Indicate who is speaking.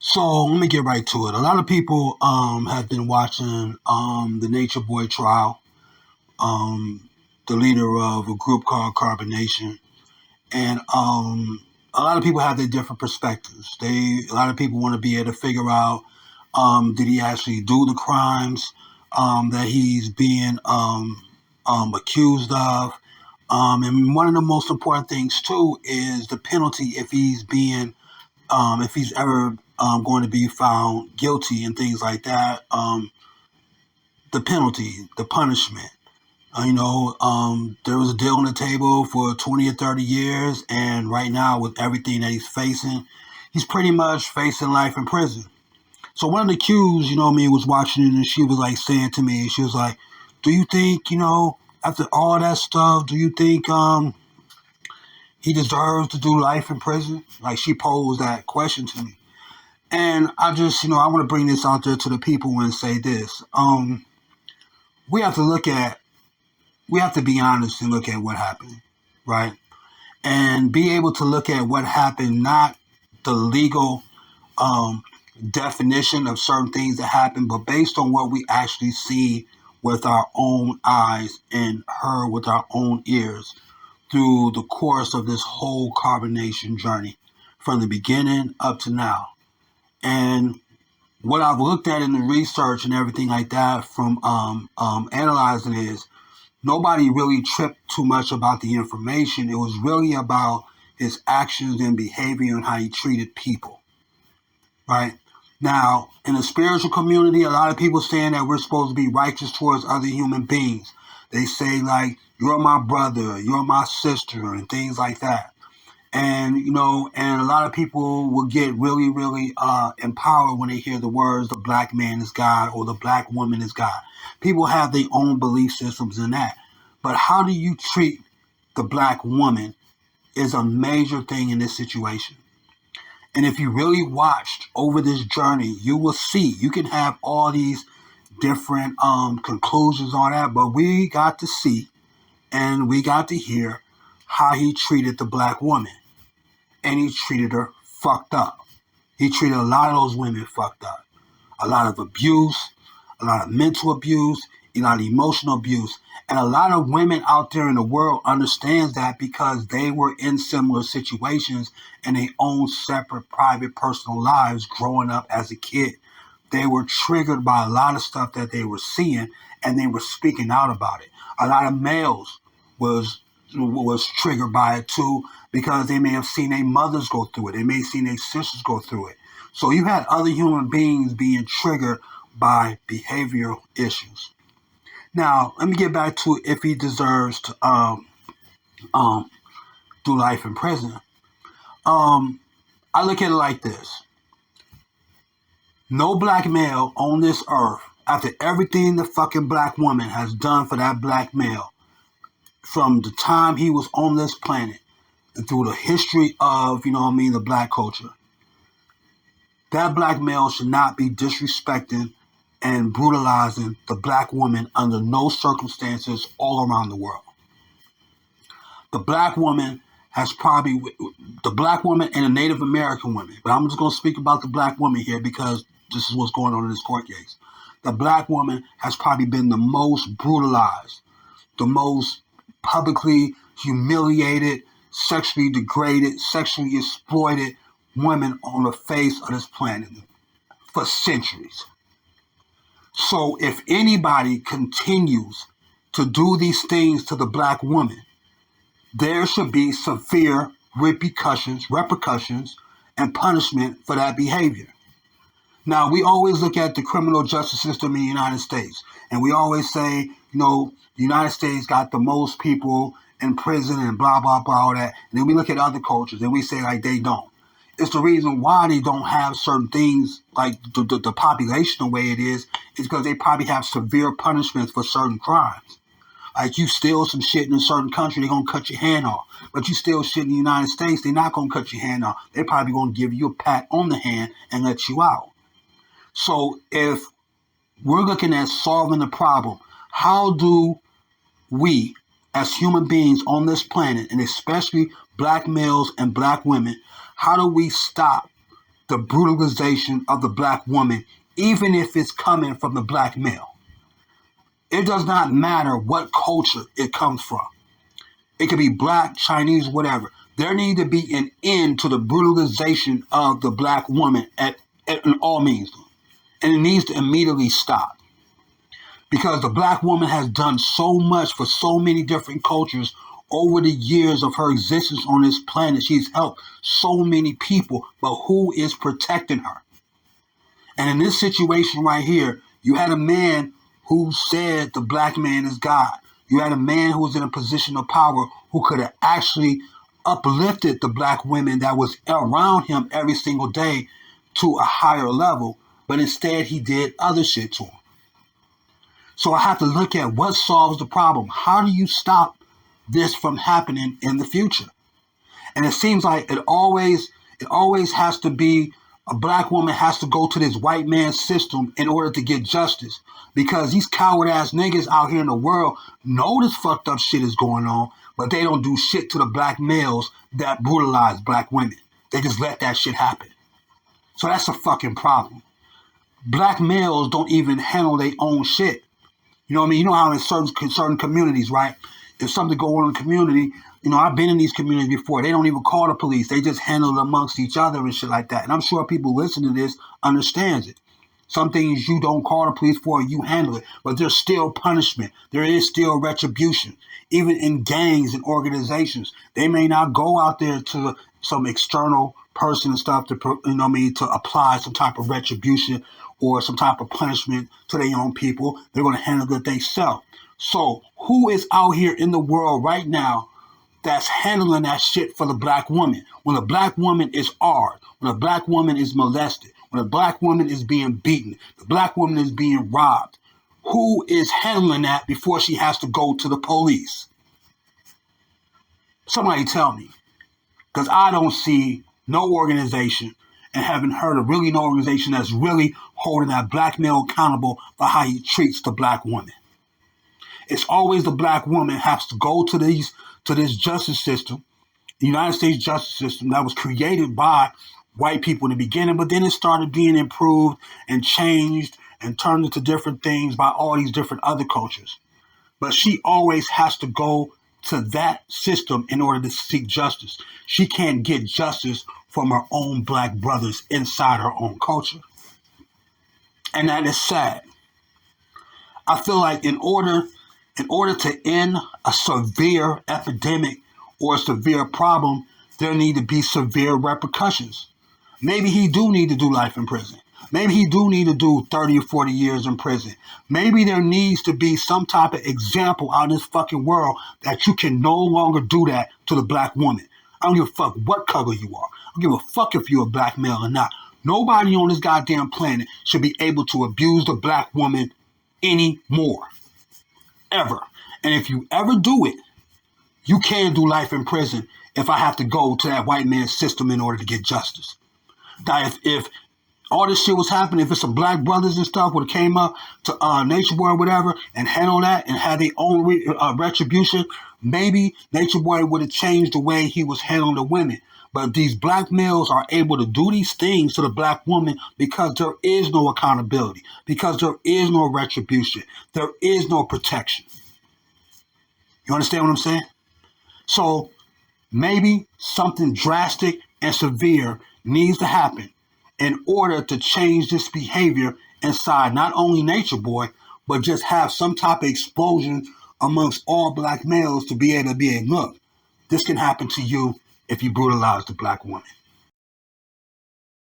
Speaker 1: So let me get right to it. A lot of people have been watching the Nature Boy trial, um, the leader of a group called Carbonation, and a lot of people have their different perspectives. A lot of people want to be able to figure out, did he actually do the crimes that he's being accused of? And one of the most important things too is the penalty if he's ever going to be found guilty and things like that. The penalty, the punishment. There was a deal on the table for 20 or 30 years, and right now, with everything that he's facing, he's pretty much facing life in prison. So one of the cues, was watching it, and she was like saying to me, she was like, "Do you think, after all that stuff, do you think he deserves to do life in prison?" Like she posed that question to me. And I just, I want to bring this out there to the people and say this. We have to we have to be honest and look at what happened, right? And be able to look at what happened, not the legal um, definition of certain things that happened, but based on what we actually see with our own eyes and heard with our own ears through the course of this whole carbonation journey from the beginning up to now. And what I've looked at in the research and everything like that from analyzing is nobody really tripped too much about the information. It was really about his actions and behavior and how he treated people, right? Now, in the spiritual community, a lot of people saying that we're supposed to be righteous towards other human beings. They say like, "You're my brother, you're my sister," and things like that. And a lot of people will get really, really empowered when they hear the words, "the black man is God" or "the black woman is God." People have their own belief systems in that. But how do you treat the black woman is a major thing in this situation. And if you really watched over this journey, you will see, you can have all these different conclusions on that, but we got to see and we got to hear how he treated the black woman, and he treated her fucked up. He treated a lot of those women fucked up. A lot of abuse, a lot of mental abuse, a lot of emotional abuse. And a lot of women out there in the world understands that because they were in similar situations in their own separate, private, personal lives growing up as a kid. They were triggered by a lot of stuff that they were seeing, and they were speaking out about it. A lot of males was triggered by it too because they may have seen their mothers go through it. They may have seen their sisters go through it. So you had other human beings being triggered by behavioral issues. Now, let me get back to if he deserves to um, do life in prison. Um, I look at it like this. No black male on this earth, after everything the fucking black woman has done for that black male, from the time he was on this planet and through the history of, the black culture, that black male should not be disrespecting and brutalizing the black woman under no circumstances all around the world. The black woman has probably, the black woman and the Native American women, but I'm just going to speak about the black woman here because this is what's going on in this court case. The black woman has probably been the most brutalized, the most publicly humiliated, sexually degraded, sexually exploited women on the face of this planet for centuries. So if anybody continues to do these things to the black woman, there should be severe repercussions, and punishment for that behavior. Now, we always look at the criminal justice system in the United States, and we always say, the United States got the most people in prison and blah, blah, blah, all that. And then we look at other cultures and we say, like, they don't. It's the reason why they don't have certain things like the population the way it is because they probably have severe punishments for certain crimes. Like you steal some shit in a certain country, they're gonna cut your hand off. But you steal shit in the United States, they're not gonna cut your hand off. They're probably gonna give you a pat on the hand and let you out. So if we're looking at solving the problem, how do we as human beings on this planet, and especially black males and black women, how do we stop the brutalization of the black woman, even if it's coming from the black male. It does not matter what culture it comes from. It could be black, Chinese, whatever. There needs to be an end to the brutalization of the black woman in all means. And it needs to immediately stop. Because the black woman has done so much for so many different cultures over the years of her existence on this planet. She's helped so many people, but who is protecting her? And in this situation right here, you had a man who said the black man is God. You had a man who was in a position of power who could have actually uplifted the black women that was around him every single day to a higher level, but instead he did other shit to him. So I have to look at what solves the problem. How do you stop this from happening in the future? And it seems like it always has to be a black woman has to go to this white man's system in order to get justice. Because these coward ass niggas out here in the world know this fucked up shit is going on, but they don't do shit to the black males that brutalize black women. They just let that shit happen. So that's a fucking problem. Black males don't even handle their own shit. You know what I mean? You know how in certain communities, right? If something go on in the community, you know, I've been in these communities before. They don't even call the police. They just handle it amongst each other and shit like that. And I'm sure people listening to this understands it. Some things you don't call the police for, you handle it. But there's still punishment. There is still retribution. Even in gangs and organizations, they may not go out there to some external person and stuff to, you know what I mean, to apply some type of retribution or some type of punishment to their own people. They're going to handle it themselves. So who is out here in the world right now that's handling that shit for the black woman? When a black woman is hard, when a black woman is molested, when a black woman is being beaten, the black woman is being robbed, who is handling that before she has to go to the police? Somebody tell me. Because I don't see no organization, and haven't heard of really no organization that's really holding that black male accountable for how he treats the black woman. It's always the black woman has to go to this justice system, the United States justice system that was created by white people in the beginning, but then it started being improved and changed and turned into different things by all these different other cultures. But she always has to go to that system in order to seek justice. She can't get justice from her own black brothers inside her own culture. And that is sad. I feel like in order to end a severe epidemic or a severe problem, there need to be severe repercussions. Maybe he do need to do life in prison. Maybe he do need to do 30 or 40 years in prison. Maybe there needs to be some type of example out in this fucking world that you can no longer do that to the black woman. I don't give a fuck what color you are. I don't give a fuck if you're a black male or not. Nobody on this goddamn planet should be able to abuse the black woman anymore. Ever. And if you ever do it, you can do life in prison if I have to go to that white man's system in order to get justice. Now, if all this shit was happening, if it's some black brothers and stuff would have came up to Nature Boy or whatever and handled that and had their own retribution, maybe Nature Boy would have changed the way he was handling the women. But these black males are able to do these things to the black woman because there is no accountability, because there is no retribution, there is no protection. You understand what I'm saying? So maybe something drastic and severe needs to happen in order to change this behavior inside not only Nature Boy, but just have some type of explosion amongst all black males to be able to look, this can happen to you if you brutalize the black woman.